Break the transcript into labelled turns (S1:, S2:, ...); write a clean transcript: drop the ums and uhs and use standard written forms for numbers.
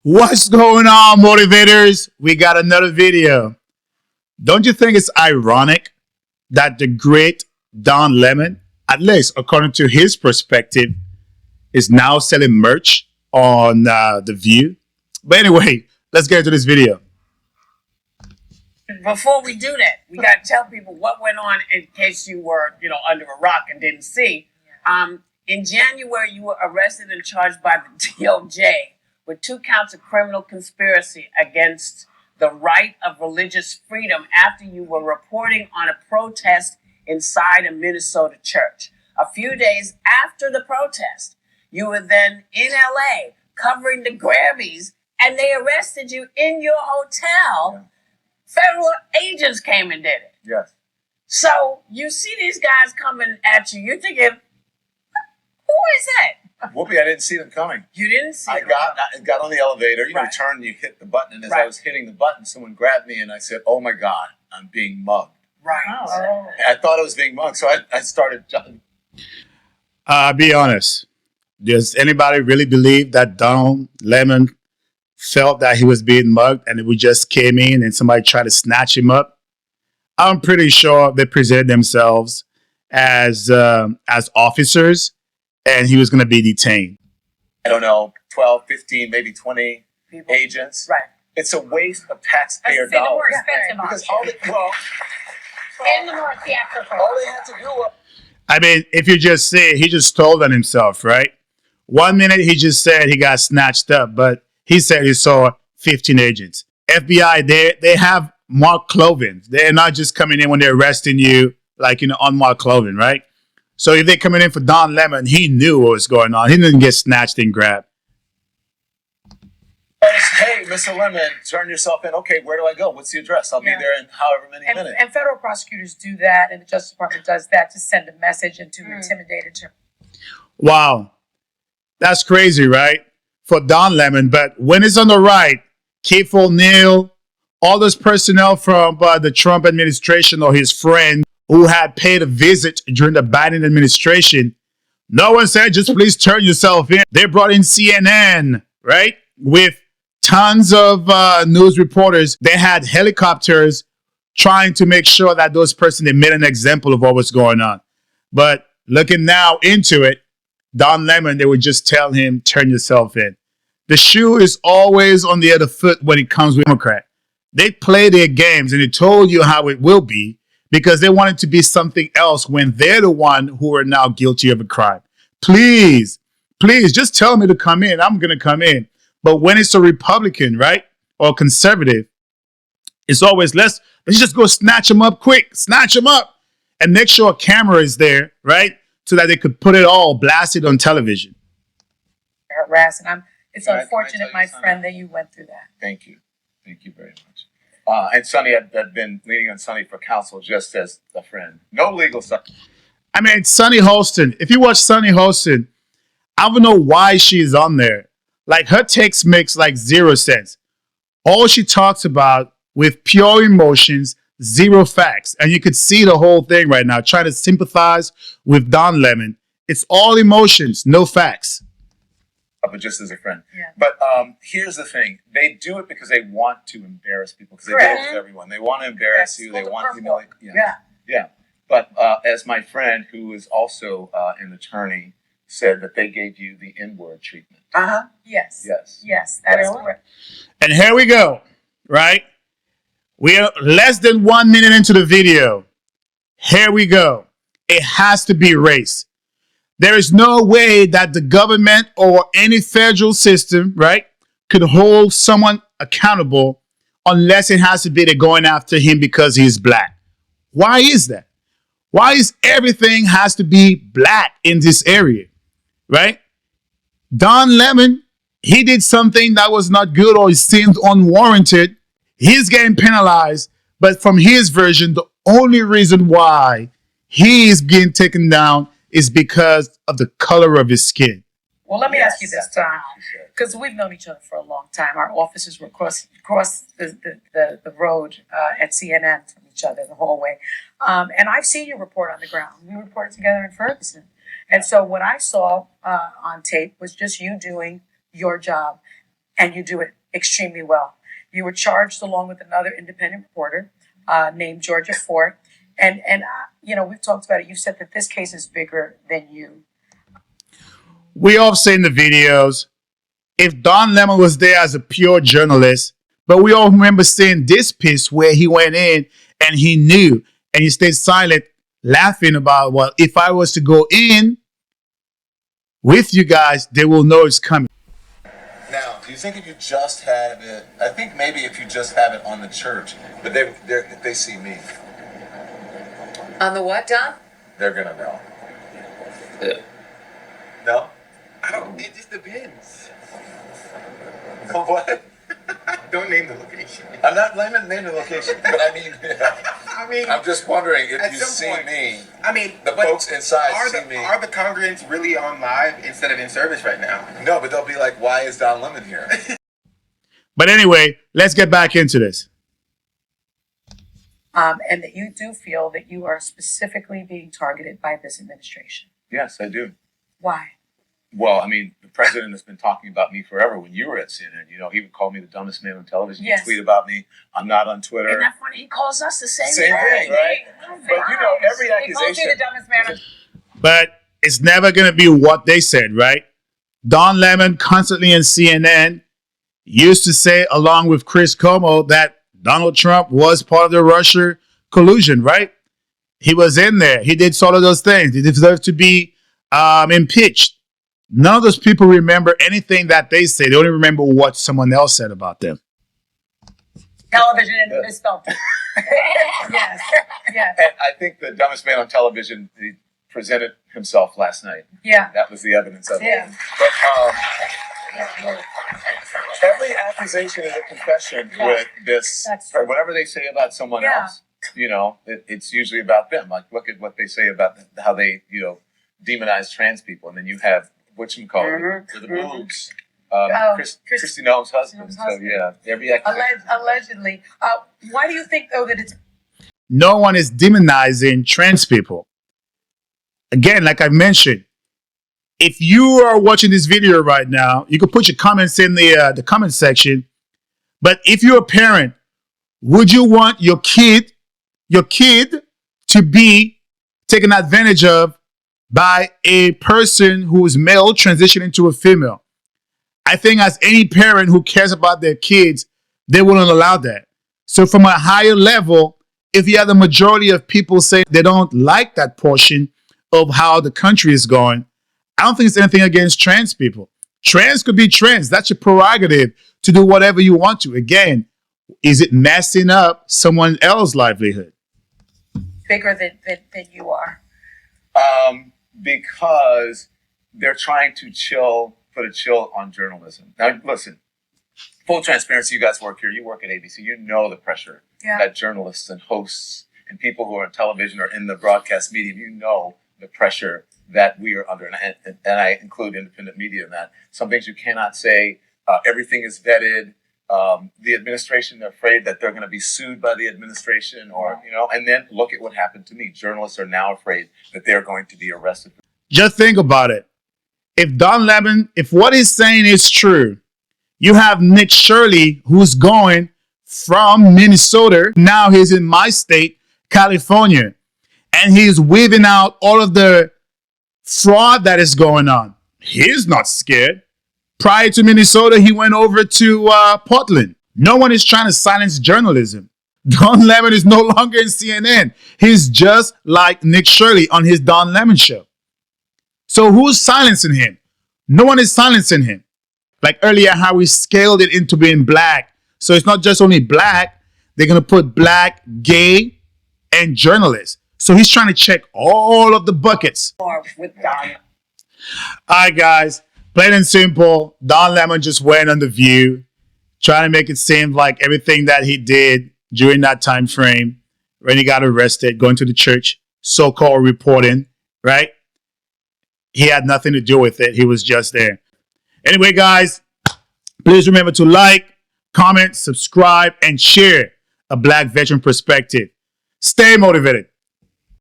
S1: What's going on, motivators? We got another video. Don't you think it's ironic that the great Don Lemon, at least according to his perspective, is now selling merch on The View? But anyway, let's get into this video.
S2: Before we do that, we got to tell people what went on in case you were, under a rock and didn't see. In January, you were arrested and charged by the DOJ with 2 counts of criminal conspiracy against the right of religious freedom after you were reporting on a protest inside a Minnesota church. A few days after the protest, you were then in LA covering the Grammys, and they arrested you in your hotel. Yeah. Federal agents came and did it.
S3: Yes.
S2: So you see these guys coming at you. You're thinking, who is that?
S3: Whoopee, I didn't see them coming.
S2: You didn't see them.
S3: I got on the elevator,
S2: Right.
S3: turn and you hit the button, and as I was hitting the button, someone grabbed me and I said, "Oh my God, I'm being mugged."
S2: Right.
S3: Oh. I thought I was being mugged, so I started jumping.
S1: Be honest. Does anybody really believe that Don Lemon felt that he was being mugged and we just came in and somebody tried to snatch him up? I'm pretty sure they presented themselves as officers and he was going to be detained.
S3: I don't know, 12, 15, maybe 20
S2: People.
S3: agents.
S2: Right.
S3: It's a waste of taxpayer
S4: The more
S3: dollars.
S4: expensive
S3: Because
S4: option. And the more theatrical.
S3: all they had to do was...
S1: I mean, if you just say he just told on himself, right? 1 minute he just said he got snatched up, but he said he saw 15 agents. FBI, they have marked clothing. They're not just coming in when they're arresting you like unmarked clothing, right? So if they're coming in for Don Lemon, he knew what was going on. He didn't get snatched and grabbed.
S3: Hey, Mr. Lemon, turn yourself in. Okay, where do I go? What's the address? I'll be there in however many minutes.
S4: And federal prosecutors do that, and the Justice Department does that to send a message and to intimidate and to...
S1: Wow. That's crazy, right? For Don Lemon. But when it's on the right, Keith O'Neill, all those personnel from the Trump administration or his friend who had paid a visit during the Biden administration, no one said, just please turn yourself in. They brought in CNN, right? With tons of news reporters. They had helicopters trying to make sure that those persons, they made an example of what was going on. But looking now into it, Don Lemon, they would just tell him, turn yourself in. The shoe is always on the other foot when it comes with Democrat. They play their games and they told you how it will be because they want it to be something else when they're the one who are now guilty of a crime. Please, just tell me to come in. I'm going to come in. But when it's a Republican, right, or conservative, it's always let's just go snatch them up quick, snatch them up, and make sure a camera is there, right, so that they could put it all blasted on television.
S4: Harassing. It's
S3: Can I
S4: unfortunate,
S3: tell you
S4: my
S3: something?
S4: friend, that you went through that.
S3: Thank you. Thank you very much. And Sonny had been leaning on Sonny for counsel just as a friend. No legal stuff.
S1: I mean, Sunny Holston. If you watch Sunny Holston, I don't know why she's on there. Like, her takes makes like 0 sense. All she talks about with pure emotions, 0 facts. And you could see the whole thing right now, trying to sympathize with Don Lemon. It's all emotions, no facts.
S3: But just as a friend.
S4: Yeah.
S3: But here's the thing. They do it because they want to embarrass people. Because they do
S4: Correct.
S3: it with everyone. They want to embarrass you. They want to humiliate. Yeah. But as my friend, who is also an attorney, said that they gave you the N-word treatment.
S2: Uh-huh.
S4: Yes.
S3: Yes.
S4: Yes, that is
S2: Really?
S4: correct.
S1: And here we go, right? We are less than 1 minute into the video. Here we go. It has to be race. There is no way that the government or any federal system, right, could hold someone accountable unless it has to be they're going after him because he's black. Why is that? Why is everything has to be black in this area, right? Don Lemon, he did something that was not good or it seemed unwarranted. He's getting penalized, but from his version, the only reason why he is being taken down is because of the color of his skin.
S4: Well, let me
S2: Yes.
S4: ask you this, Tom, because we've known each other for a long time. Our offices were across the road at CNN from each other, the hallway. And I've seen you report on the ground. We reported together in Ferguson. And so what I saw on tape was just you doing your job. and you do it extremely well. You were charged along with another independent reporter named Georgia Fort. And we've talked about it. You said that this case is bigger than you.
S1: We all seen the videos. If Don Lemon was there as a pure journalist, but we all remember seeing this piece where he went in and he knew and he stayed silent, laughing about, well, if I was to go in with you guys, they will know it's coming.
S3: Now, do you think if you just have it, I think maybe if you just have it on the church, but if they see me,
S4: On the what, Don?
S3: they're gonna know.
S5: Yeah.
S3: No?
S5: I don't. It just depends.
S3: What?
S5: Don't name the location.
S3: I'm not naming the location, but I mean,
S5: I mean,
S3: I'm just wondering if
S5: at
S3: you
S5: some
S3: see
S5: point,
S3: me,
S5: I mean,
S3: the
S5: but
S3: folks inside
S5: are
S3: see me.
S5: Are the congregants really on live instead of in service right now?
S3: No, but they'll be like, why is Don Lemon here?
S1: But anyway, let's get back into this.
S4: And that you do feel that you are specifically being targeted by this administration.
S3: Yes, I do.
S4: Why?
S3: Well, I mean, the president has been talking about me forever. When you were at CNN, he would call me the dumbest man on television.
S4: Yes.
S3: He'd tweet about me. I'm not on Twitter.
S2: Isn't that funny? He calls us the same
S3: Same thing, right? But every
S4: He calls you the
S3: accusation.
S4: dumbest man.
S1: But it's never going to be what they said, right? Don Lemon, constantly in CNN, used to say, along with Chris Cuomo, that Donald Trump was part of the Russia collusion, right? He was in there. He did sort of those things. He deserved to be impeached. None of those people remember anything that they say. They only remember what someone else said about them.
S4: Television and misspelled. Yes. Yes.
S3: And I think the dumbest man on television, he presented himself last night.
S4: Yeah.
S3: That was the evidence of it.
S4: Yeah.
S3: But every accusation is a confession with this.
S4: That's true.
S3: Whatever they say about someone
S4: Yeah.
S3: else, it's usually about them. Like, look at what they say about how they, demonize trans people. And then you have, whatchamacallit, for the boobs, Christy Noam's husband. So, yeah, every accusation.
S4: Allegedly. Why do you think, though, that it's...
S1: No one is demonizing trans people. Again, like I mentioned, if you are watching this video right now, you can put your comments in the comment section. But if you're a parent, would you want your kid to be taken advantage of by a person who is male transitioning to a female? I think as any parent who cares about their kids, they wouldn't allow that. So from a higher level, if you have the majority of people say they don't like that portion of how the country is going, I don't think it's anything against trans people. Trans could be trans. That's your prerogative to do whatever you want to. Again, is it messing up someone else's livelihood?
S4: Bigger than you are.
S3: Because they're trying to put a chill on journalism. Now, listen, full transparency, you guys work here. You work at ABC. You know the pressure that journalists and hosts and people who are on television or in the broadcast medium, you know the pressure that we are under. And I include independent media in that. Some things you cannot say. Everything is vetted. The administration, they're afraid that they're going to be sued by the administration and then look at what happened to me. Journalists are now afraid that they're going to be arrested.
S1: Just think about it. If Don Lemon, if what he's saying is true, you have Nick Shirley, who's going from Minnesota. Now he's in my state, California, and he's weaving out all of the fraud that is going on. He's not scared. Prior to Minnesota, he went over to Portland. No one is trying to silence journalism. Don Lemon is no longer in CNN. He's just like Nick Shirley on his Don Lemon show. So who's silencing him? No one is silencing him. Like earlier, how we scaled it into being black. So it's not just only black. They're going to put black, gay, and journalists. So he's trying to check all of the buckets.
S2: With Don.
S1: All right, guys. Plain and simple, Don Lemon just went on The View, trying to make it seem like everything that he did during that time frame, when he got arrested, going to the church, so-called reporting, right? He had nothing to do with it. He was just there. Anyway, guys, please remember to like, comment, subscribe, and share a Black Veteran Perspective. Stay motivated.